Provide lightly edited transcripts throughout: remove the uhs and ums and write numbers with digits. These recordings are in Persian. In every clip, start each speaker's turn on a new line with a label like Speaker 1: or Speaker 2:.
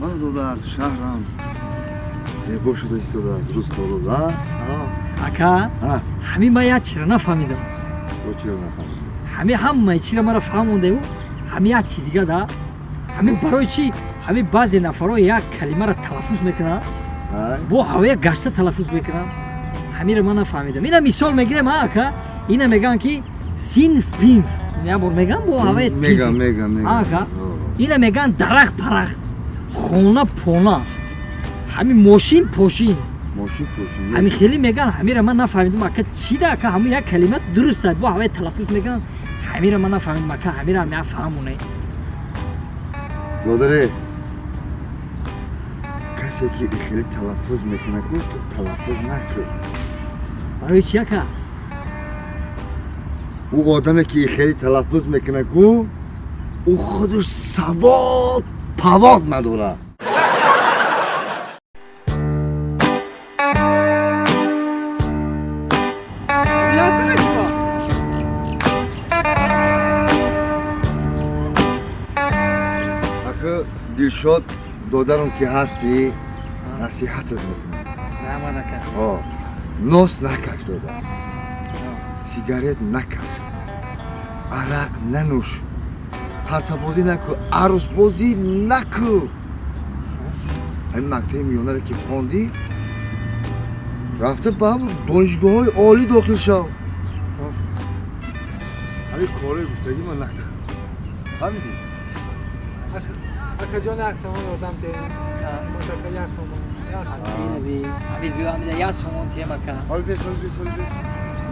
Speaker 1: من رو در شهرم زیبا شده ایستاده از روز تا روز
Speaker 2: اکا همین من یاد چیز نفهمیدم
Speaker 1: تو چرا نفهمیدی؟
Speaker 2: همه چیز مرا فهمونده و همین یاد چی دیگه دا همین برای چی همین بعضی نفرها یک کلمه را تلفظ میکنن با هوای گشته تلفظ میکنن همین رو من نفهمیدم اینا مثال میگیرم اکا اینا میگن که سین فین میابور میگن با هوای
Speaker 1: میگم
Speaker 2: اکا اینا میگن درخت پرخت خونه پونه همین ماشین پوشین همین خیلی میگن همین رو من نفهمیدم اکا چی ده که همین یک کلمه درسته با هوای تلفظ میکنن همین رو من نفهمیدم اکا همین رو هم نفهمونه
Speaker 1: دادره کسی که خیلی تلفظ میکنه که تو تلفظ نکن
Speaker 2: برای چی اکا؟
Speaker 1: او آدمی که خیلی تلفظ میکنه که او خودش سواد پواد نداره دلشاد دادرم که هستی نصیحتت میکنم
Speaker 2: رحمت اکا
Speaker 1: نوس نکش دادر سیگارت نکش عرق ننوش پرتا بازی نکن عروس بازی نکن این مکتب میونه رو که خوندی رفته به هم دانشگاه های عالی داخل شو همین کاره گفتگی من نکن فهمیدی؟
Speaker 3: اکا جان احسامان آدم تیم مشکل احسامان
Speaker 2: حبیب بیو همیده یا سومون تیم اکا
Speaker 1: حال بیس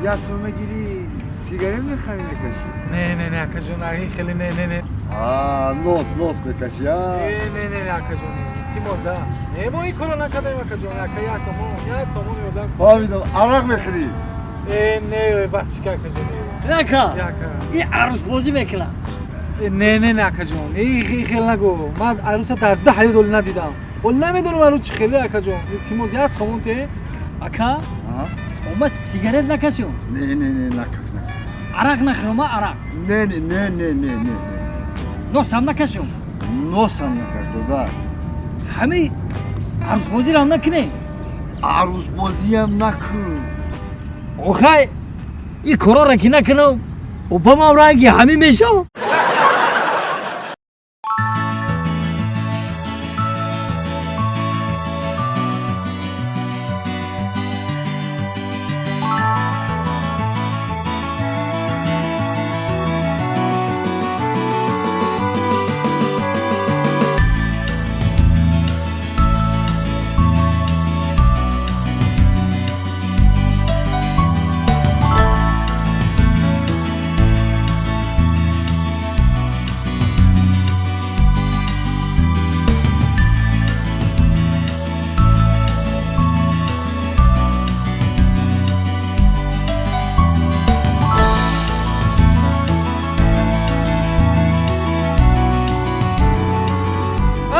Speaker 1: یا سومه گیری سیگارت میخوایی میکشی
Speaker 3: نه اکا جان اگه خیلی نه
Speaker 1: نوس بکشی
Speaker 3: نه اکا جان تیمور ده نه ما این کارو نکردیم اکا جان اکا یا سومون آدم
Speaker 1: فهمیدم عرق میخوری
Speaker 3: نه بس چیکار اکا جان
Speaker 2: اکا این عروس بازی میکنه
Speaker 3: نه اکا جان این خیلی نگو من عروس در 10 دلار ندیدم ولی نمیدونم عروس چه خیلی اکا جان تیموز یا سومون ته
Speaker 2: اکا اوما سیگارت نکشم
Speaker 1: نه نکش
Speaker 2: عرق نخورم عرق
Speaker 1: نه
Speaker 2: نوس هم نکشم
Speaker 1: نوس هم نکش دادر
Speaker 2: همین عروس بازی رو هم نکنه
Speaker 1: عروس بازی هم نکن
Speaker 2: اوخای این کارا را که نکنم و با ما رنگی همین میشه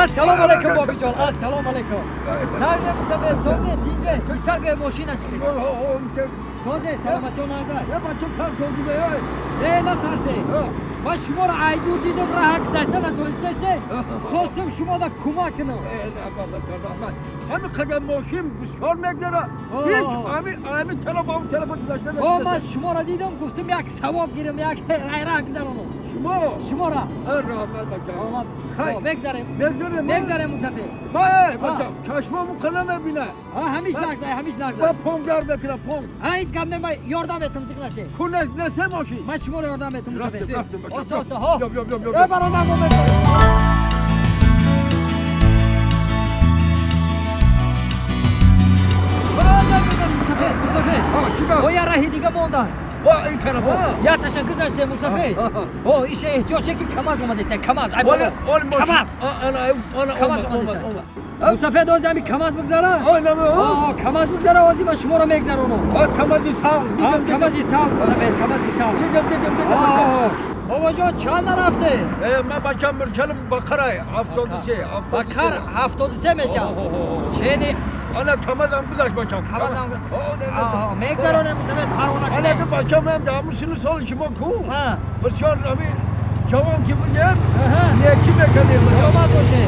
Speaker 2: السلام علیکم بابی جان السلام علیکم تازه مسافر سازه دیجه تو سرگ ماشینش کلیس سازه سلامت جان نظر
Speaker 3: یا بچه کار توضیح بیای
Speaker 2: نه ترسه من شما را عیدور دیدم راه گذشته نتونسته خواستم شما را کمک کنم
Speaker 3: همین قدر ماشین بسیار میگذره همین طرف اون طرف گذشته
Speaker 2: من شما را دیدم گفتم یک ثواب گیرم یک راه گذرانم شما را
Speaker 3: رحمت بکن
Speaker 2: بگذاریم مسافر
Speaker 3: بچه چشممون قلم ببینه
Speaker 2: همیش نگذاره
Speaker 3: با پونگدار بکنم پونگ
Speaker 2: هیچ کم نمی یاردم بهتون زیق نشه
Speaker 3: کنه نسه ماشین
Speaker 2: من شما رو یاردم بهتون مسافر
Speaker 3: رفتم
Speaker 2: آسا ها
Speaker 3: بیا
Speaker 2: برادرم مسافر یا راهی دیگه موندن
Speaker 3: این طرف
Speaker 2: یا تشن گذشته مسافر ایش احتیاجه که کماز اومده سه کماز کماز اومده مسافر دوزی همی کماز بگذاره کماز بگذاره آزی من شما رو میگذارونم
Speaker 3: کمازی ساق
Speaker 2: کمازی ساق مسافر کمازی ساق بابا جان چند نرفته؟
Speaker 3: من بچم مرکلم بقره 73
Speaker 2: بقر 73 میشه چه
Speaker 3: حالا کمازم گذاشت بچم
Speaker 2: کمازم میگذارونم مسافر پرونه
Speaker 3: حالا که بچم هم داموسین سال شما کو بسیار
Speaker 4: جوان که بگم
Speaker 2: اها
Speaker 4: نیکی بکنیم
Speaker 2: سلامت باشه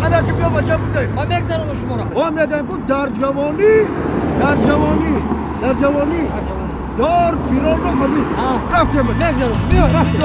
Speaker 4: انا که بیا بچه بودیم
Speaker 2: من بگذارم شما را
Speaker 4: هم ندیم بود در جوانی دار پیران رو خودی رفتیم
Speaker 2: بگذارم بیا رفتیم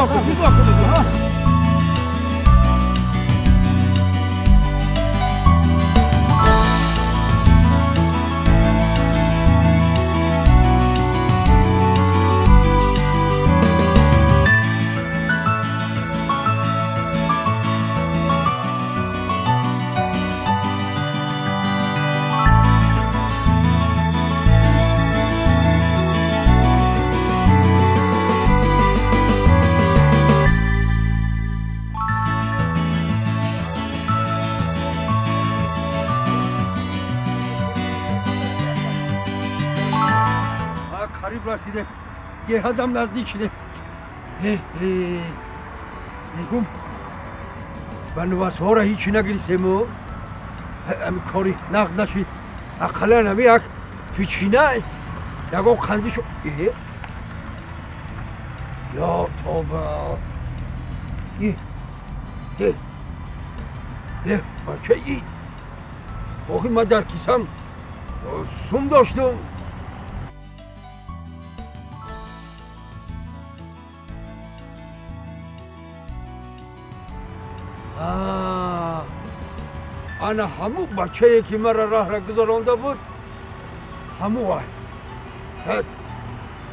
Speaker 4: قریب رسیده یه قدم نزدیک شده میگم بنواس ها را هیچی نگریستیم و امی کاری نقد نشید اقلا نمی یک پیچینه یکو خندی شد یا توبه بچه ای باقی من در کیسم سوم داشتم انا همو بچه که مرا راه را گذرانده بود همو وای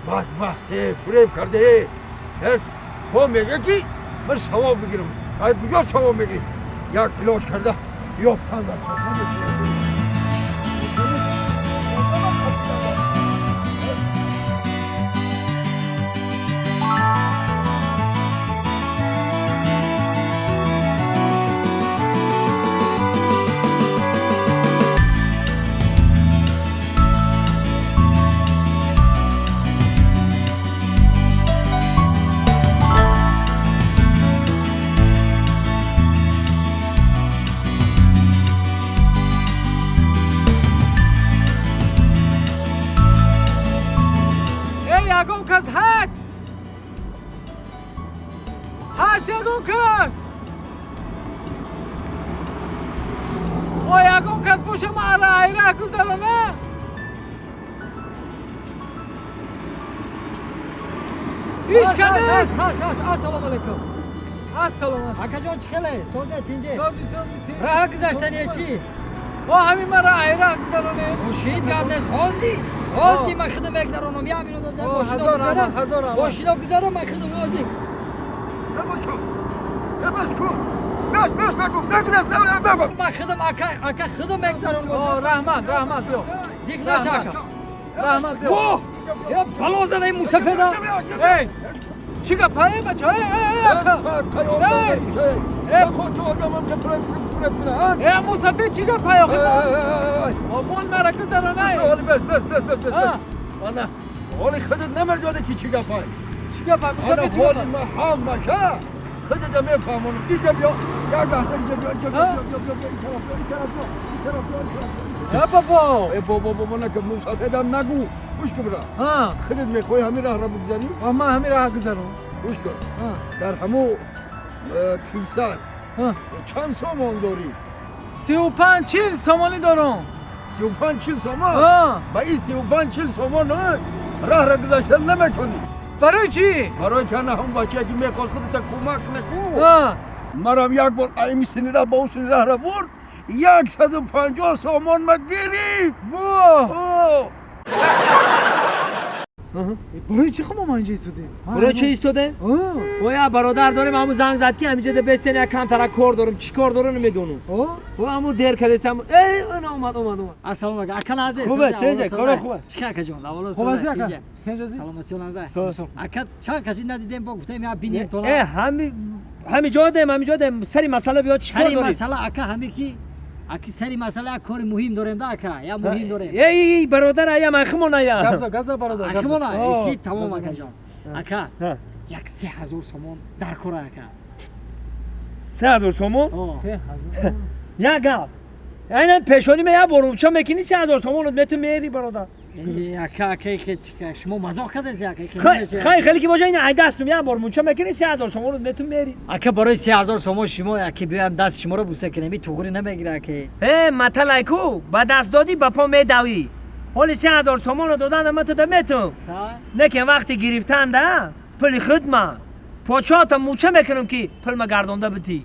Speaker 4: بعد فریب کرده تو میگه که من ثواب بگیرم کجا ثواب میگیری یک پلاش کرده یا پنده
Speaker 3: یگم کس هست یگم کس یگم کس باشه ما را گذرانه هیچ کنه
Speaker 2: السلام علیکم
Speaker 3: السلام
Speaker 2: اکا جان چی خیلی؟ سوزه تینجه
Speaker 3: سازی
Speaker 2: راه گذاشتنی چی؟
Speaker 3: همین ما را گذرانه
Speaker 2: مشید گردش حاضی من خدم بگذارم یا امیر دو
Speaker 3: هزار
Speaker 2: ماشینا گذارم من خدم حاضی
Speaker 4: بس بگو نگرفت
Speaker 2: من خدم اکا خدم بگذارم
Speaker 3: رحمت بیا
Speaker 2: زیگ نشه اکا
Speaker 3: رحمت بیا
Speaker 2: یا بلا زنه این موسفه دا
Speaker 3: چی گپایی بچه موسفه چی گپایی بول مرا گذرانه
Speaker 4: بس انا حالی خودت نمی‌دانی که چی گپایی
Speaker 3: چی گپایی
Speaker 4: انا حالی محام باشه خودت میفهمونم اینجا بیا یا بابا نکن مسافرم نگو گوش کن خودت میخوای همین راه را بگذاری
Speaker 3: ما همین راه گذرم
Speaker 4: گوش کن در همو کیسه چند سامان داری
Speaker 3: 35-40 سامانی دارم
Speaker 4: 35-40 سامان با این 35-40 سامان راه را گذاشتن نمیکنی
Speaker 3: برای چی؟
Speaker 4: برای که نه هم بچه که میخواد خودت کمک نکو مرم یک بار ایمی سنی را با اون سنی راه را برد 150 سامان ما گیری
Speaker 3: برای چی خب ما اینجا ایستادیم؟
Speaker 2: برای چی ایستاده؟ یا برادر داریم همون زنگ زد که همینجا ده بستن یک کم ترک کار دارم چی کار دارم نمیدونم همون دیر کردستم اون اومد السلام علیکم اکا نازه
Speaker 4: خوبه تنجه کارا خوبه
Speaker 2: چی اکا جان لاولا
Speaker 3: خوب است اکا
Speaker 2: سلامتی نازه اکا چند کسی ندیدیم با گفتم یا بینیم تو
Speaker 4: همین جا دیم سری مسئله بیا چی کار داری؟
Speaker 2: سری مسئله اکا همین کی اکی سری مسئله کار مهم داریم دا اکا یا مهم داریم
Speaker 4: ای برادر ایا من خمون یا
Speaker 3: گزا برادر
Speaker 2: اخمون ایشی تمام اکا جان اکا یک 3000 سومون در کار اکا
Speaker 4: 3000 سومون
Speaker 3: 3000
Speaker 4: یا گپ اینا پیشونی می یا برو چه میکنی 3000 سومون رو میتونی میری برادر
Speaker 2: اکا شما مزاق کردید اکا
Speaker 5: خیلی که باشه این ای دستم یه بار مونچه میکنی 3000 تومان رو بهتون میری
Speaker 2: اکا برای 3000 تومان شما اکا بیام دست شما رو بوسه کنم این توگوری نمیگیره اکا
Speaker 5: مثلا کو با دست دادی با پا میدوی حالی 3000 تومان رو دادن من تو دمیتم نه که وقتی گرفتن ده پل خدمه پاچات موچه میکنم که پل ما گردانده بتی